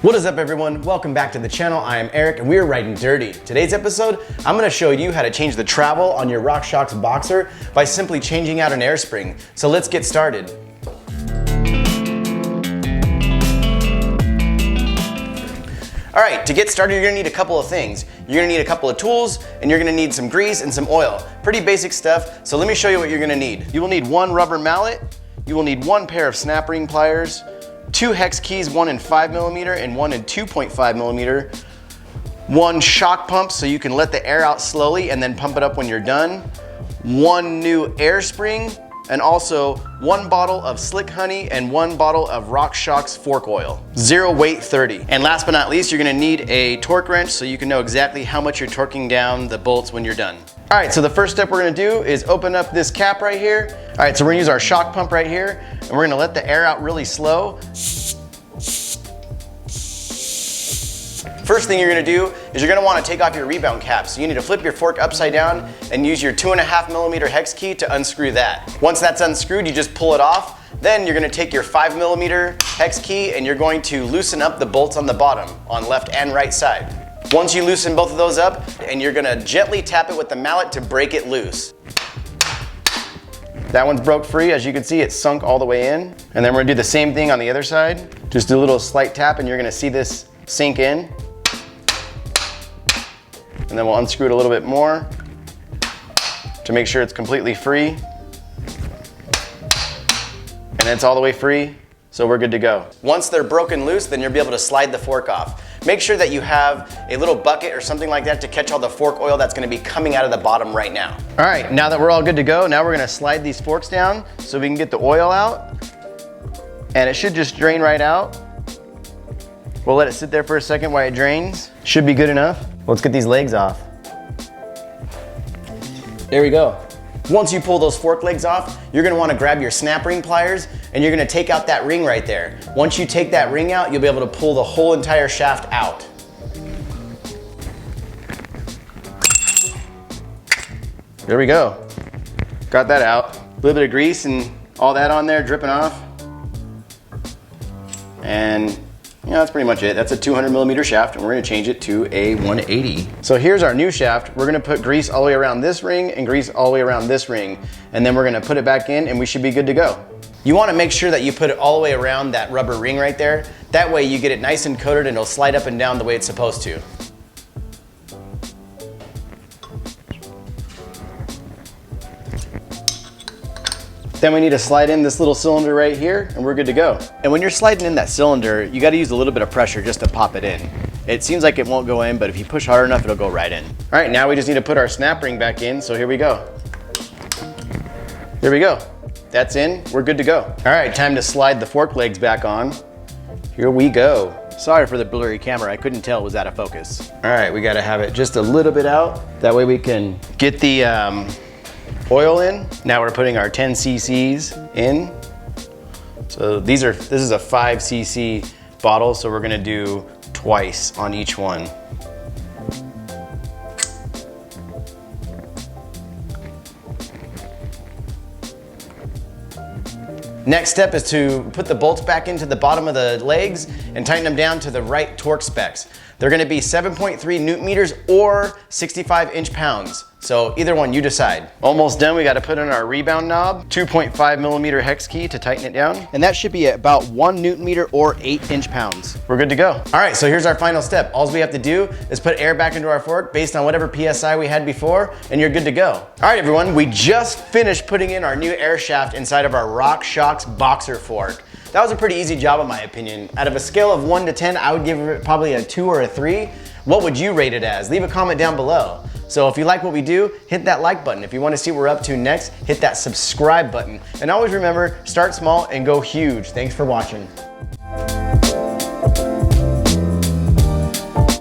What is up everyone? Welcome back to the channel. I am Eric and we are Ryden Dirty. Today's episode, I'm going to show you how to change the travel on your Rockshox Boxxer by simply changing out an air spring. So let's get started. All right, to get started, you're gonna need a couple of things. You're gonna need a couple of tools, and you're gonna need some grease and some oil. Pretty basic stuff, so let me show you what you're gonna need. You will need one rubber mallet, you will need one pair of snap ring pliers, two hex keys, one in 5mm and one in 2.5mm, one shock pump so you can let the air out slowly and then pump it up when you're done, one new air spring, and also one bottle of Slick Honey and one bottle of Rockshox fork oil. 0 weight 30. And last but not least, you're gonna need a torque wrench so you can know exactly how much you're torquing down the bolts when you're done. All right, so the first step we're gonna do is open up this cap right here. All right, so we're gonna use our shock pump right here and we're gonna let the air out really slow. First thing you're gonna do is you're gonna wanna take off your rebound cap. So you need to flip your fork upside down and use your 2.5mm hex key to unscrew that. Once that's unscrewed, you just pull it off. Then you're gonna take your 5mm hex key and you're going to loosen up the bolts on the bottom, on left and right side. Once you loosen both of those up, and you're gonna gently tap it with the mallet to break it loose. That one's broke free. As you can see, it's sunk all the way in. And then we're gonna do the same thing on the other side. Just do a little slight tap and you're gonna see this sink in. And then we'll unscrew it a little bit more to make sure it's completely free. And it's all the way free, so we're good to go. Once they're broken loose, then you'll be able to slide the fork off. Make sure that you have a little bucket or something like that to catch all the fork oil that's gonna be coming out of the bottom right now. All right, now that we're all good to go, now we're gonna slide these forks down so we can get the oil out. And it should just drain right out. We'll let it sit there for a second while it drains. Should be good enough. Let's get these legs off. There we go. Once you pull those fork legs off, you're gonna wanna grab your snap ring pliers and you're gonna take out that ring right there. Once you take that ring out, you'll be able to pull the whole entire shaft out. There we go. Got that out. A little bit of grease and all that on there dripping off. And yeah, that's pretty much it. That's a 200mm shaft and we're gonna change it to a 180. So here's our new shaft. We're gonna put grease all the way around this ring and grease all the way around this ring. And then we're gonna put it back in and we should be good to go. You wanna make sure that you put it all the way around that rubber ring right there. That way you get it nice and coated and it'll slide up and down the way it's supposed to. Then we need to slide in this little cylinder right here and we're good to go. And when you're sliding in that cylinder, you gotta use a little bit of pressure just to pop it in. It seems like it won't go in, but if you push hard enough, it'll go right in. All right, now we just need to put our snap ring back in, so here we go. Here we go. That's in, we're good to go. All right, time to slide the fork legs back on. Here we go. Sorry for the blurry camera, I couldn't tell it was out of focus. All right, we gotta have it just a little bit out. That way we can get the oil in. Now we're putting our 10 cc's in. So this is a 5 cc bottle, so we're gonna do twice on each one. Next step is to put the bolts back into the bottom of the legs and tighten them down to the right torque specs. They're gonna be 7.3 Newton meters or 65 inch-pounds. So either one, you decide. Almost done, we gotta put in our rebound knob, 2.5mm hex key to tighten it down. And that should be at about 1 Newton meter or 8 inch-pounds. We're good to go. All right, so here's our final step. All we have to do is put air back into our fork based on whatever PSI we had before, and you're good to go. All right, everyone, we just finished putting in our new air shaft inside of our Rockshox Boxxer fork. That was a pretty easy job in my opinion. Out of a scale of 1 to 10, I would give it probably a 2 or a 3. What would you rate it as? Leave a comment down below. So if you like what we do, hit that like button. If you want to see what we're up to next, hit that subscribe button. And always remember, start small and go huge. Thanks for watching.